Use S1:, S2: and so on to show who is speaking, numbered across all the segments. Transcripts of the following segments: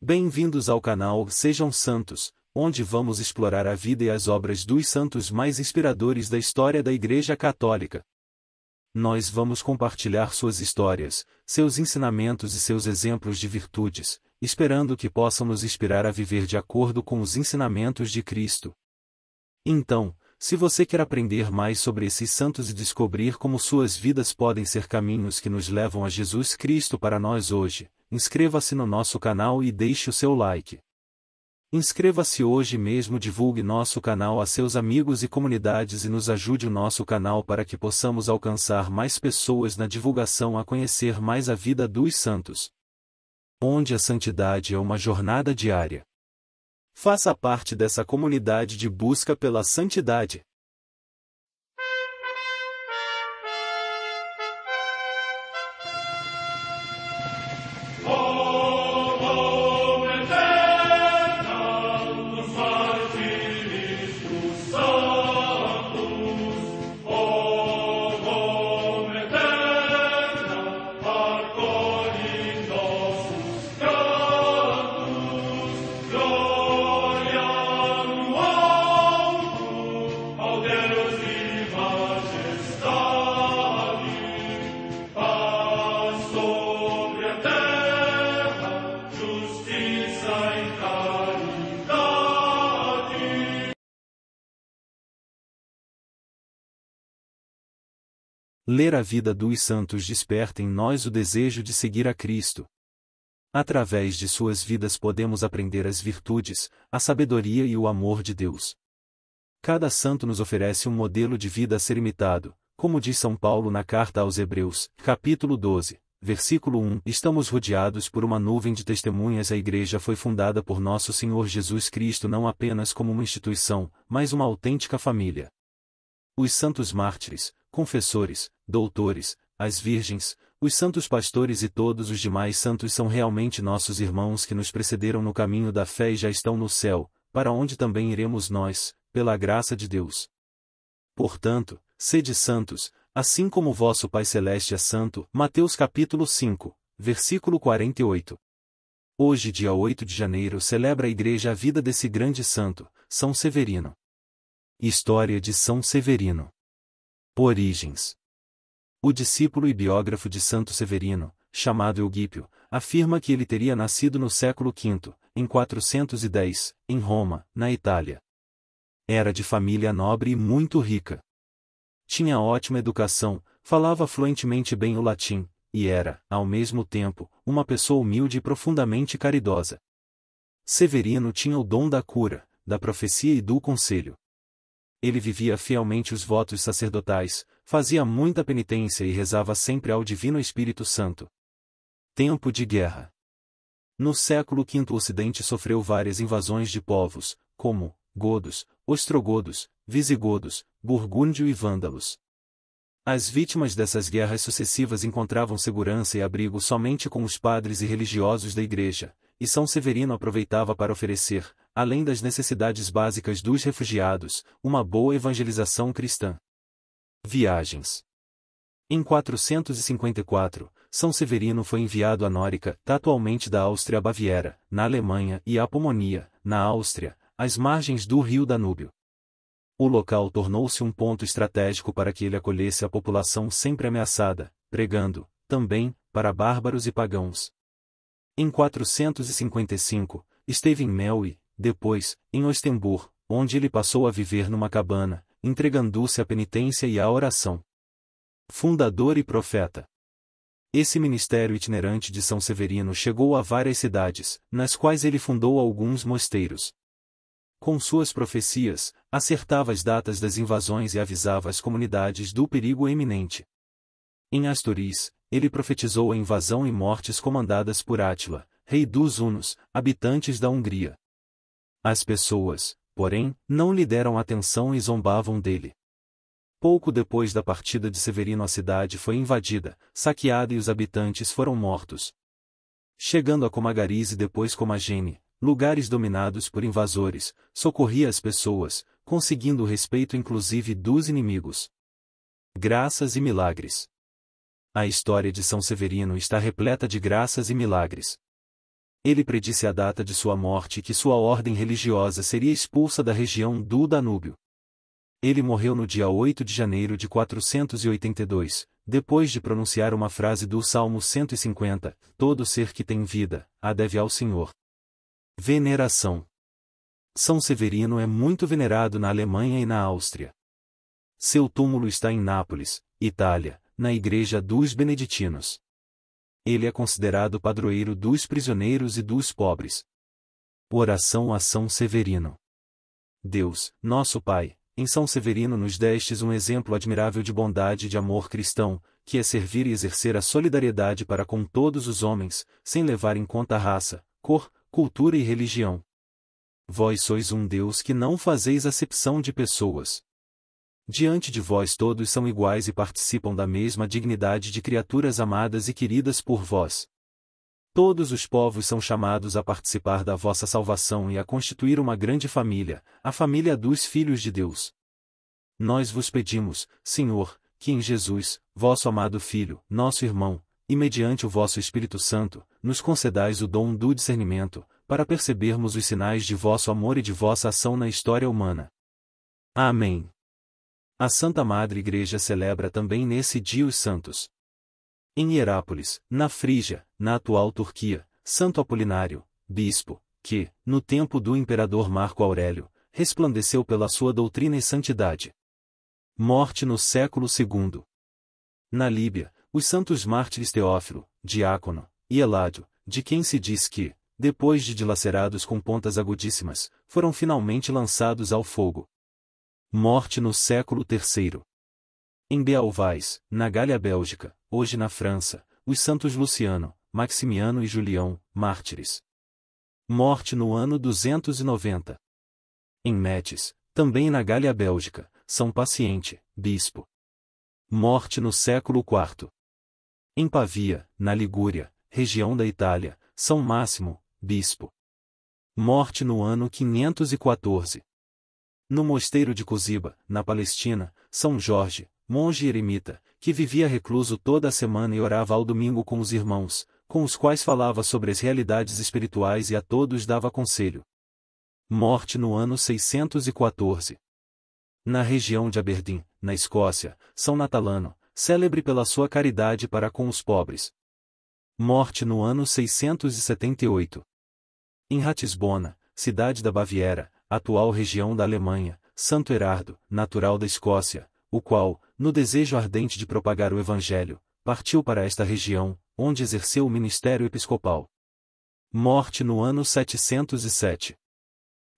S1: Bem-vindos ao canal Sejam Santos, onde vamos explorar a vida e as obras dos santos mais inspiradores da história da Igreja Católica. Nós vamos compartilhar suas histórias, seus ensinamentos e seus exemplos de virtudes, esperando que possam nos inspirar a viver de acordo com os ensinamentos de Cristo. Então, se você quer aprender mais sobre esses santos e descobrir como suas vidas podem ser caminhos que nos levam a Jesus Cristo para nós hoje, inscreva-se no nosso canal e deixe o seu like. Inscreva-se hoje mesmo, divulgue nosso canal a seus amigos e comunidades e nos ajude o nosso canal para que possamos alcançar mais pessoas na divulgação a conhecer mais a vida dos santos. Onde a santidade é uma jornada diária. Faça parte dessa comunidade de busca pela santidade. Ler a vida dos santos desperta em nós o desejo de seguir a Cristo. Através de suas vidas podemos aprender as virtudes, a sabedoria e o amor de Deus. Cada santo nos oferece um modelo de vida a ser imitado, como diz São Paulo na carta aos Hebreus, capítulo 12, versículo 1. Estamos rodeados por uma nuvem de testemunhas. A Igreja foi fundada por nosso Senhor Jesus Cristo não apenas como uma instituição, mas uma autêntica família. Os santos mártires, confessores, doutores, as virgens, os santos pastores e todos os demais santos são realmente nossos irmãos que nos precederam no caminho da fé e já estão no céu, para onde também iremos nós, pela graça de Deus. Portanto, sede santos, assim como vosso Pai Celeste é santo. Mateus capítulo 5, versículo 48. Hoje, dia 8 de janeiro, celebra a Igreja a vida desse grande santo, São Severino. História de São Severino. Origens. O discípulo e biógrafo de Santo Severino, chamado Eugípio, afirma que ele teria nascido no século V, em 410, em Roma, na Itália. Era de família nobre e muito rica. Tinha ótima educação, falava fluentemente bem o latim, e era, ao mesmo tempo, uma pessoa humilde e profundamente caridosa. Severino tinha o dom da cura, da profecia e do conselho. Ele vivia fielmente os votos sacerdotais, fazia muita penitência e rezava sempre ao Divino Espírito Santo. Tempo de guerra. No século V o Ocidente sofreu várias invasões de povos, como godos, ostrogodos, visigodos, burgúndio e vândalos. As vítimas dessas guerras sucessivas encontravam segurança e abrigo somente com os padres e religiosos da Igreja, e São Severino aproveitava para oferecer, além das necessidades básicas dos refugiados, uma boa evangelização cristã. Viagens. Em 454, São Severino foi enviado a Nórica, atualmente da Áustria a Baviera, na Alemanha, e a Apomonia, na Áustria, às margens do rio Danúbio. O local tornou-se um ponto estratégico para que ele acolhesse a população sempre ameaçada, pregando, também, para bárbaros e pagãos. Em 455, esteve em Mel e, depois, em Ostembur, onde ele passou a viver numa cabana, entregando-se à penitência e à oração. Fundador e profeta. Esse ministério itinerante de São Severino chegou a várias cidades, nas quais ele fundou alguns mosteiros. Com suas profecias, acertava as datas das invasões e avisava as comunidades do perigo iminente. Em Asturias, ele profetizou a invasão e mortes comandadas por Átila, rei dos hunos, habitantes da Hungria. As pessoas, porém, não lhe deram atenção e zombavam dele. Pouco depois da partida de Severino a cidade foi invadida, saqueada e os habitantes foram mortos. Chegando a Comagariz e depois Comagene, lugares dominados por invasores, socorria as pessoas, conseguindo o respeito inclusive dos inimigos. Graças e milagres. A história de São Severino está repleta de graças e milagres. Ele predisse a data de sua morte e que sua ordem religiosa seria expulsa da região do Danúbio. Ele morreu no dia 8 de janeiro de 482, depois de pronunciar uma frase do Salmo 150, todo ser que tem vida, a deve ao Senhor. Veneração. São Severino é muito venerado na Alemanha e na Áustria. Seu túmulo está em Nápoles, Itália, na Igreja dos Beneditinos. Ele é considerado padroeiro dos prisioneiros e dos pobres. Oração a São Severino. Deus, nosso Pai, em São Severino nos destes um exemplo admirável de bondade e de amor cristão, que é servir e exercer a solidariedade para com todos os homens, sem levar em conta raça, cor, cultura e religião. Vós sois um Deus que não fazeis acepção de pessoas. Diante de vós todos são iguais e participam da mesma dignidade de criaturas amadas e queridas por vós. Todos os povos são chamados a participar da vossa salvação e a constituir uma grande família, a família dos filhos de Deus. Nós vos pedimos, Senhor, que em Jesus, vosso amado Filho, nosso irmão, e mediante o vosso Espírito Santo, nos concedais o dom do discernimento, para percebermos os sinais de vosso amor e de vossa ação na história humana. Amém. A Santa Madre Igreja celebra também nesse dia os santos. Em Hierápolis, na Frígia, na atual Turquia, Santo Apolinário, bispo, que, no tempo do imperador Marco Aurélio, resplandeceu pela sua doutrina e santidade. Morte no século II. Na Líbia, os santos mártires Teófilo, Diácono, e Eládio, de quem se diz que, depois de dilacerados com pontas agudíssimas, foram finalmente lançados ao fogo. Morte no século III. Em Beauvais, na Gália Bélgica, hoje na França, os santos Luciano, Maximiano e Julião, mártires. Morte no ano 290. Em Metz, também na Gália Bélgica, São Paciente, bispo. Morte no século IV. Em Pavia, na Ligúria, região da Itália, São Máximo, bispo. Morte no ano 514. No mosteiro de Cosiba, na Palestina, São Jorge, monge eremita, que vivia recluso toda a semana e orava ao domingo com os irmãos, com os quais falava sobre as realidades espirituais e a todos dava conselho. Morte no ano 614. Na região de Aberdeen, na Escócia, São Natalano, célebre pela sua caridade para com os pobres. Morte no ano 678. Em Ratisbona, cidade da Baviera, atual região da Alemanha, Santo Herardo, natural da Escócia, o qual, no desejo ardente de propagar o Evangelho, partiu para esta região, onde exerceu o ministério episcopal. Morte no ano 707.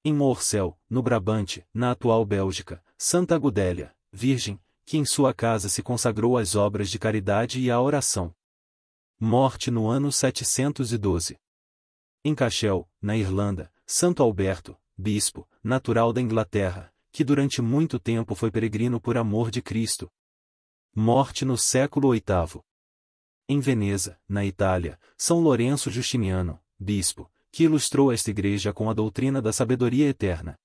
S1: Em Morcel, no Brabante, na atual Bélgica, Santa Gudélia, virgem, que em sua casa se consagrou às obras de caridade e à oração. Morte no ano 712. Em Cashel, na Irlanda, Santo Alberto, bispo, natural da Inglaterra, que durante muito tempo foi peregrino por amor de Cristo. Morte no século VIII. Em Veneza, na Itália, São Lourenço Justiniano, bispo, que ilustrou esta igreja com a doutrina da sabedoria eterna.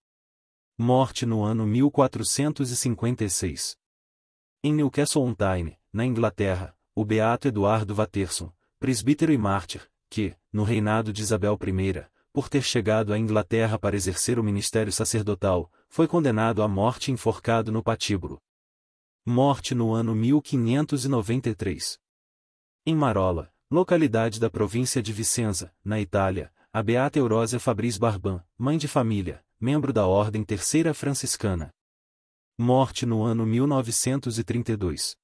S1: Morte no ano 1456. Em Newcastle-on-Tyne, na Inglaterra, o beato Eduardo Watterson, presbítero e mártir, que, no reinado de Isabel I, por ter chegado à Inglaterra para exercer o ministério sacerdotal, foi condenado à morte enforcado no patíbulo. Morte no ano 1593. Em Marola, localidade da província de Vicenza, na Itália, a beata Eurósia Fabris Barban, mãe de família, membro da Ordem Terceira Franciscana. Morte no ano 1932.